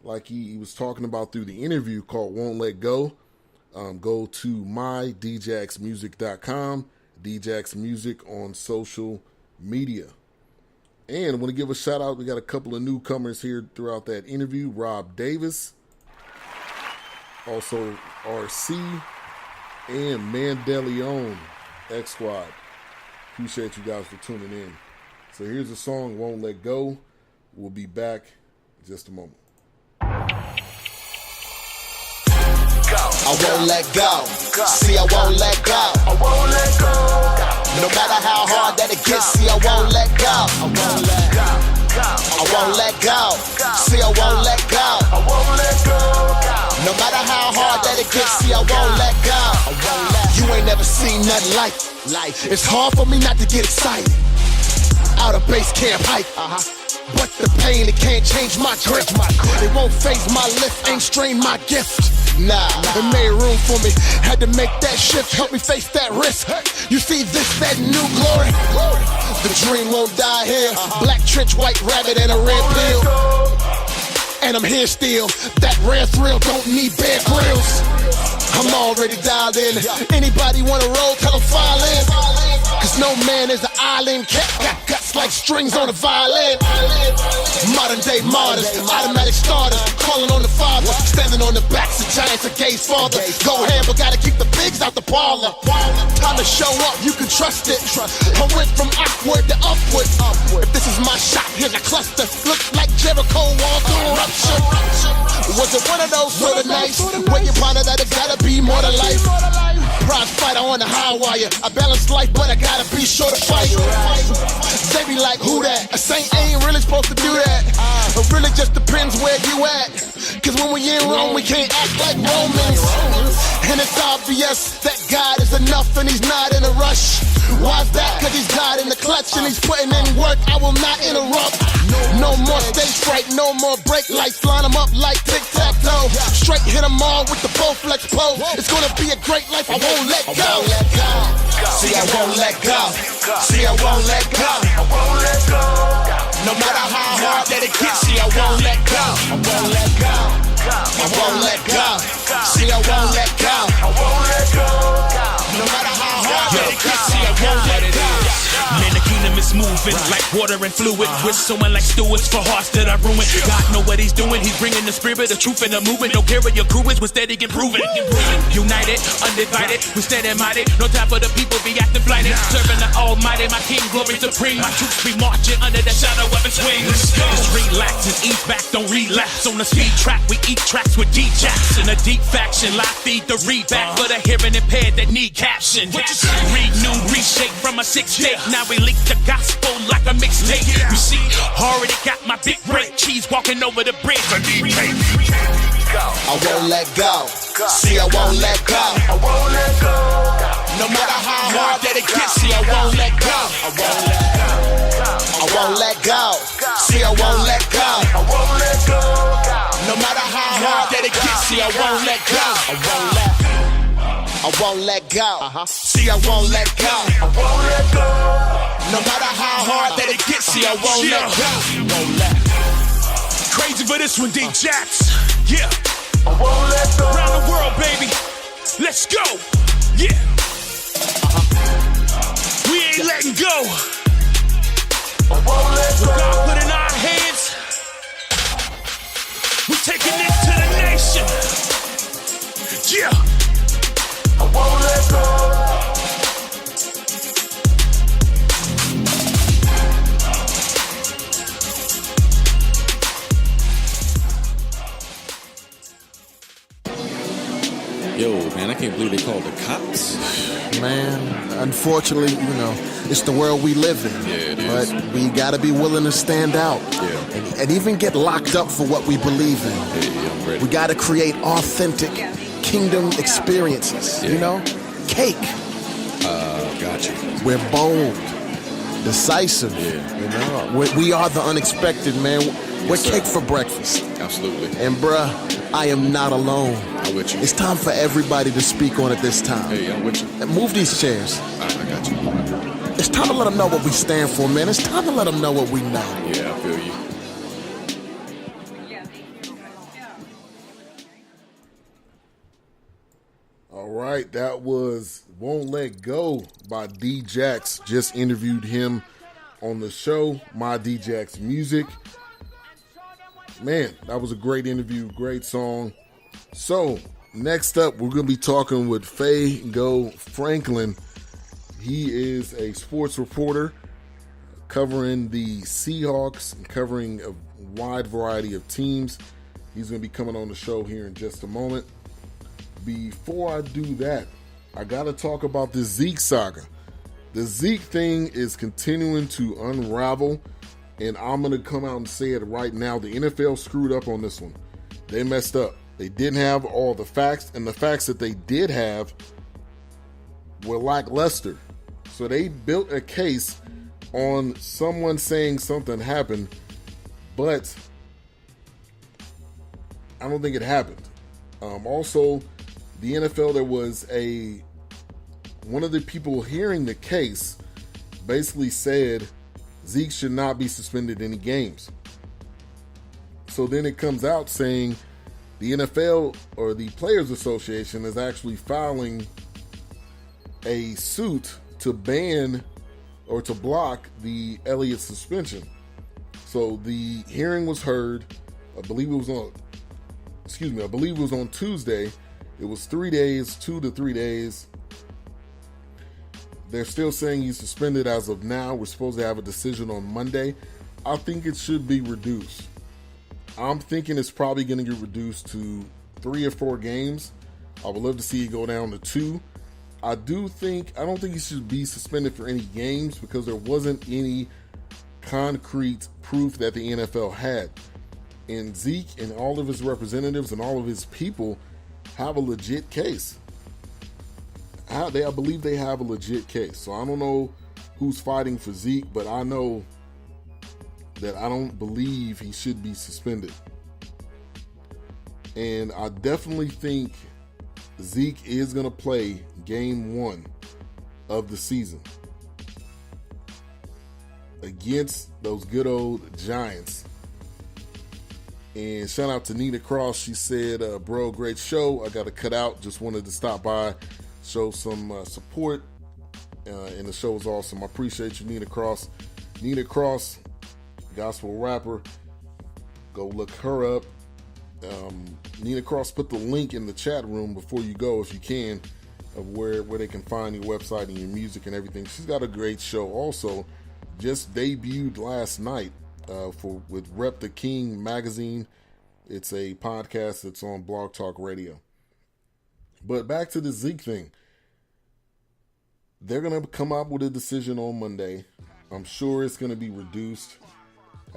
like he was talking about through the interview called Won't Let Go. Go to mydjacksmusic.com, Djax Music on social media. And I want to give a shout out. We got a couple of newcomers here throughout that interview. Rob Davis, also RC, and Mandeleon X Squad. Appreciate you guys for tuning in. So here's the song, Won't Let Go. We'll be back in just a moment. I won't let go. See, I won't let go. I won't let go. No matter how hard that it gets, see, I won't let go. I won't let go. I won't let go. See, I won't let go. I won't let go. No matter how hard that it gets, see, I won't let go. You ain't never seen nothing like it. It's hard for me not to get excited. Out of base camp hype. But the pain, it can't change my grip. It won't phase my lift, ain't strain my gift. Nah, it made room for me. Had to make that shift, help me face that risk. You see this, that new glory. The dream won't die here. Black trench, white rabbit, and a red pill. And I'm here still. That rare thrill don't need Bear Grylls. I'm already dialed in. Anybody wanna roll, tell them file in. Cause no man is an island cat. Got guts like strings on a violin. Modern day martyrs, automatic starters. Calling on the father, standing on the backs of giants of Gay's father. Go ahead, but gotta keep the pigs out the parlor. Time to show up, you can trust it. I went from awkward to upward. If this is my shot, here's a cluster. Look like Jericho wall through eruption. Was it one of those sort of nights where you ponder that it's gotta be more to life? Prize fighter on the high wire. I balance life, but I gotta be sure to fight. They be like, who that? A saint ain't really supposed to do that. It really just depends where you at. Cause when we in Rome, we can't act like Romans. And it's obvious that God is enough and he's not in a rush. Why's that? Cause he's God in the clutch and he's putting in work. I will not interrupt. No more stage fright, no more brake lights. Line them up like tic-tac-toe. Straight hit them all with the Bowflex pole. It's gonna be a great life, I won't let go. See, I won't let go. See, I won't let go. I won't let go. No matter how hard that it gets, see, I won't let go. I won't let go. I won't let go. See, I won't let go. I won't let go. No matter how hard that it gets, see, I won't let go. Man, the kingdom is moving like water and fluid. We're sowing like stewards for hearts that are ruined. God know what he's doing. He's bringing the spirit, the truth, and the movement. Don't care what your crew is, we're steady improving. United, undivided, we're steady mighty. No time for the people be acting blighted. Serving the Almighty, my King, glory supreme. My troops be marching under the shadow of his wings. Just relax and ease back, don't relapse. On the speed track, we eat tracks with D-Jacks. In a deep faction, live feed the read back for the hearing impaired that need caption. Read new, reshape from a 6-8. Now we leak the gospel like a mixtape. You see, already got my big break. Cheese walking over the bridge. I won't let go. See, I won't let go. I won't let go. No matter how hard that it gets, see, I won't let go. I won't let go. I won't let go. See, I won't let go. I won't let go. No matter how hard that it gets, see, I won't let go. I won't let go. I won't let go. See, I won't let go. I won't let go. No matter how hard that it gets, see, I won't let go. Won't let go. Crazy for this one, D-Jacks. Yeah. I won't let go. Around the world, baby. Let's go. Yeah. We ain't letting go. I won't let go. What God put in our hands, we're taking it to the nation. Yeah. I won't let go. Yo, man, I can't believe they called the cops. Man, unfortunately, it's the world we live in. Yeah, it is. But we gotta be willing to stand out. Yeah. And even get locked up for what we believe in. Hey, I'm ready. We gotta create authentic kingdom experiences, Cake. Gotcha. We're bold, decisive, We are the unexpected, man. We're cake for breakfast. Absolutely. And bruh, I am not alone. I'm with you. It's time for everybody to speak on it this time. Hey, I'm with you. And move these chairs. I got you. It's time to let them know what we stand for, man. It's time to let them know what we know. Yeah, I feel you. right, that was Won't Let Go by D-Jax. Just interviewed him on the show, My D-Jax Music. Man, that was a great interview, great song. So, next up, we're going to be talking with Fago Franklin. He is a sports reporter covering the Seahawks and covering a wide variety of teams. He's going to be coming on the show here in just a moment. Before I do that, I got to talk about the Zeke saga. The Zeke thing is continuing to unravel, and I'm going to come out and say it right now. The NFL screwed up on this one. They messed up. They didn't have all the facts, and the facts that they did have were lackluster. So they built a case on someone saying something happened, but I don't think it happened. Also, the NFL, there was one of the people hearing the case basically said Zeke should not be suspended any games. So then it comes out saying the NFL or the Players Association is actually filing a suit to ban or to block the Elliott suspension. So the hearing was heard, I believe it was on Tuesday. It was 3 days, 2 to 3 days. They're still saying he's suspended as of now. We're supposed to have a decision on Monday. I think it should be reduced. I'm thinking it's probably going to get reduced to 3 or 4 games. I would love to see it go down to 2. I don't think he should be suspended for any games because there wasn't any concrete proof that the NFL had. And Zeke and all of his representatives and all of his people have a legit case. I believe they have a legit case. So I don't know who's fighting for Zeke, but I know that I don't believe he should be suspended. And I definitely think Zeke is going to play game 1 of the season against those good old Giants. And shout out to Nina Cross. She said, bro, great show. I got to cut out. Just wanted to stop by, show some support. And the show was awesome. I appreciate you, Nina Cross. Nina Cross, gospel rapper. Go look her up. Nina Cross, put the link in the chat room before you go, if you can, of where they can find your website and your music and everything. She's got a great show. Also, just debuted last night with Rep the King magazine. It's a podcast that's on Blog Talk Radio. But back to the Zeke thing. They're going to come up with a decision on Monday. I'm sure it's going to be reduced.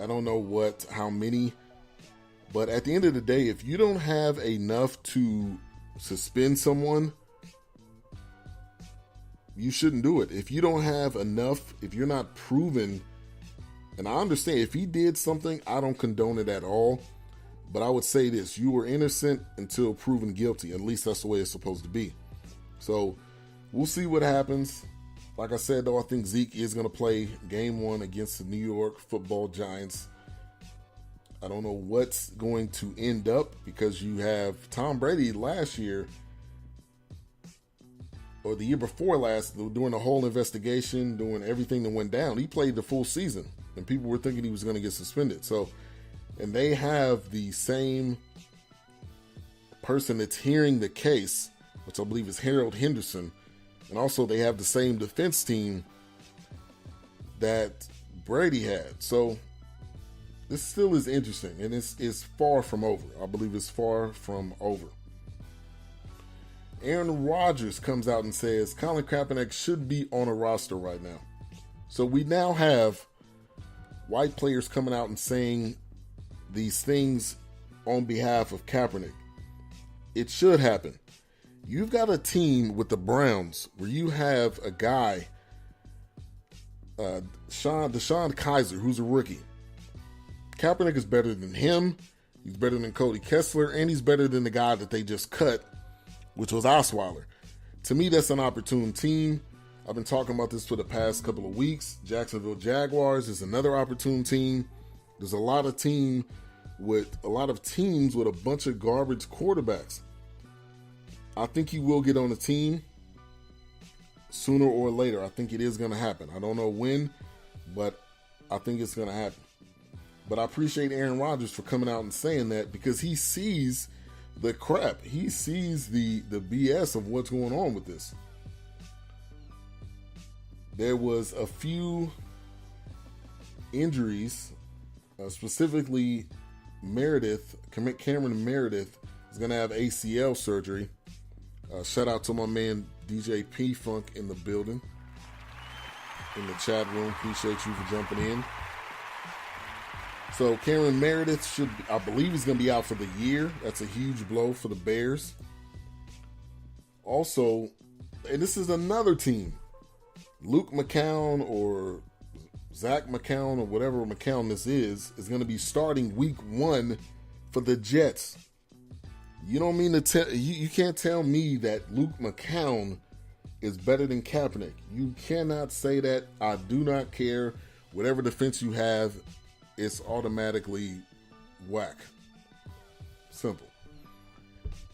I don't know how many. But at the end of the day, if you don't have enough to suspend someone, you shouldn't do it. If you don't have enough, if you're not proven, and I understand if he did something, I don't condone it at all. But I would say this, you were innocent until proven guilty. At least that's the way it's supposed to be. So we'll see what happens. Like I said, though, I think Zeke is going to play game 1 against the New York Football Giants. I don't know what's going to end up because you have Tom Brady last year or the year before last, doing the whole investigation, doing everything that went down. He played the full season and people were thinking he was going to get suspended. So, and they have the same person that's hearing the case, which I believe is Harold Henderson. And also they have the same defense team that Brady had. So this still is interesting, and it's far from over. I believe it's far from over. Aaron Rodgers comes out and says Colin Kaepernick should be on a roster right now. So we now have white players coming out and saying these things on behalf of Kaepernick. It should happen. You've got a team with the Browns where you have a guy, DeShone Kizer, who's a rookie. Kaepernick is better than him. He's better than Cody Kessler, and he's better than the guy that they just cut, which was Osweiler. To me, that's an opportune team. I've been talking about this for the past couple of weeks. Jacksonville Jaguars is another opportune team. There's a lot of teams with a bunch of garbage quarterbacks. I think he will get on the team sooner or later. I think it is going to happen. I don't know when, but I think it's going to happen. But I appreciate Aaron Rodgers for coming out and saying that, because he sees the crap. He sees the BS of what's going on with this. There was a few injuries, specifically Cameron Meredith is going to have ACL surgery. Shout out to my man DJ P Funk in the building, in the chat room. Appreciate you for jumping in. So Cameron Meredith I believe he's going to be out for the year. That's a huge blow for the Bears. Also, and this is another team, Luke McCown or Zach McCown or whatever McCown this is going to be starting week 1 for the Jets. You don't mean to tell you can't tell me that Luke McCown is better than Kaepernick. You cannot say that. I do not care. Whatever defense you have, it's automatically whack. Simple.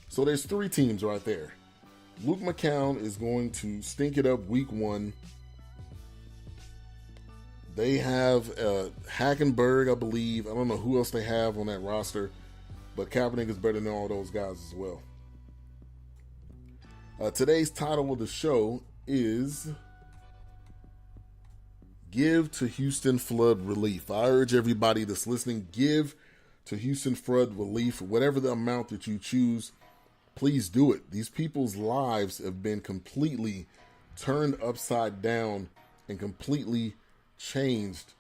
So there's 3 teams right there. Luke McCown is going to stink it up week 1. They have Hackenberg, I believe. I don't know who else they have on that roster, but Kaepernick is better than all those guys as well. Today's title of the show is Give to Houston Flood Relief. I urge everybody that's listening, give to Houston Flood Relief, whatever the amount that you choose. Please do it. These people's lives have been completely turned upside down and completely changed.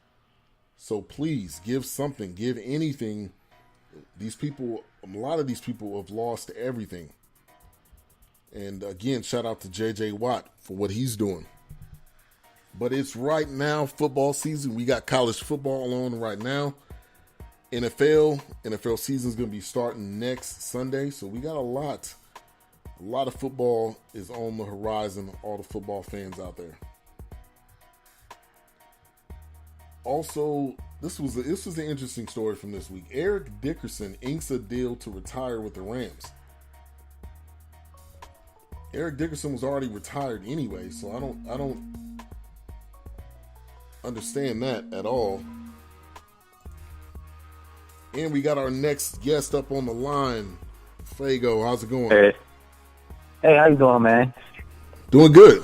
So please give something, give anything. These people, a lot of these people have lost everything. And again, shout out to JJ Watt for what he's doing. But it's right now football season. We got college football on right now. NFL season is going to be starting next Sunday. So we got a lot of football is on the horizon. All the football fans out there. Also, this was an interesting story from this week. Eric Dickerson inks a deal to retire with the Rams. Eric Dickerson was already retired anyway, so I don't understand that at all. And we got our next guest up on the line, Fago. How's it going? Hey, how you doing, man? Doing good,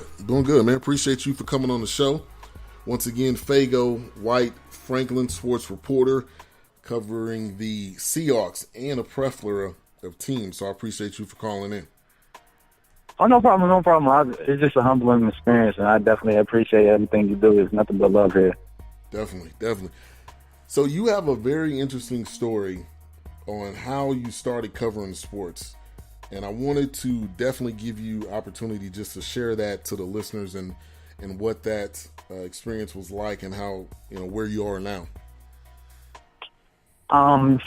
man. Appreciate you for coming on the show. Once again, Fago White, Franklin sports reporter, covering the Seahawks and a plethora of teams. So I appreciate you for calling in. Oh, no problem. It's just a humbling experience, and I definitely appreciate everything you do. There's nothing but love here. Definitely. So you have a very interesting story on how you started covering sports, and I wanted to definitely give you opportunity just to share that to the listeners and what that experience was like and how, where you are now.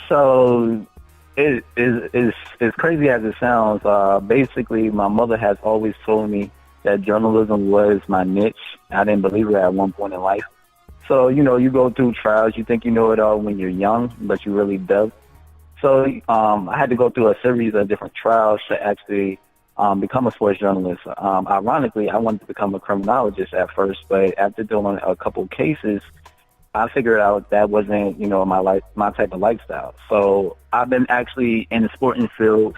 So it is as crazy as it sounds. Basically, my mother has always told me that journalism was my niche. I didn't believe it at one point in life. So, you go through trials. You think you know it all when you're young, but you really don't. So I had to go through a series of different trials to actually become a sports journalist. Ironically, I wanted to become a criminologist at first, but after doing a couple of cases, I figured out that wasn't, my type of lifestyle. So I've been actually in the sporting field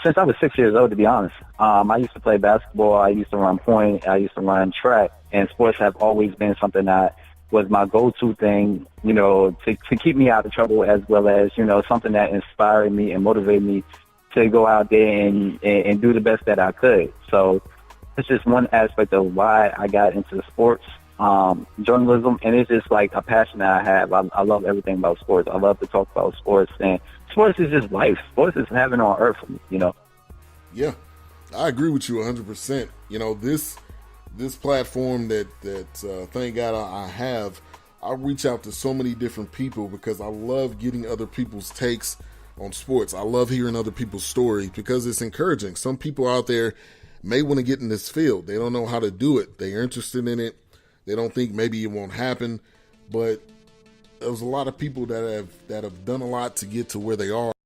since I was 6 years old, to be honest. I used to play basketball. I used to run point. I used to run track. And sports have always been something that was my go-to thing, to keep me out of trouble, as well as, something that inspired me and motivated me to go out there and do the best that I could. So it's just one aspect of why I got into sports journalism, and it's just like a passion that I have. I love everything about sports. I love to talk about sports, and sports is just life. Sports is heaven on earth, Yeah, I agree with you 100%. This platform that thank God I have, I reach out to so many different people because I love getting other people's takes on sports. I love hearing other people's stories because it's encouraging. Some people out there may want to get in this field. They don't know how to do it. They're interested in it. They don't think maybe it won't happen, but there's a lot of people that have done a lot to get to where they are.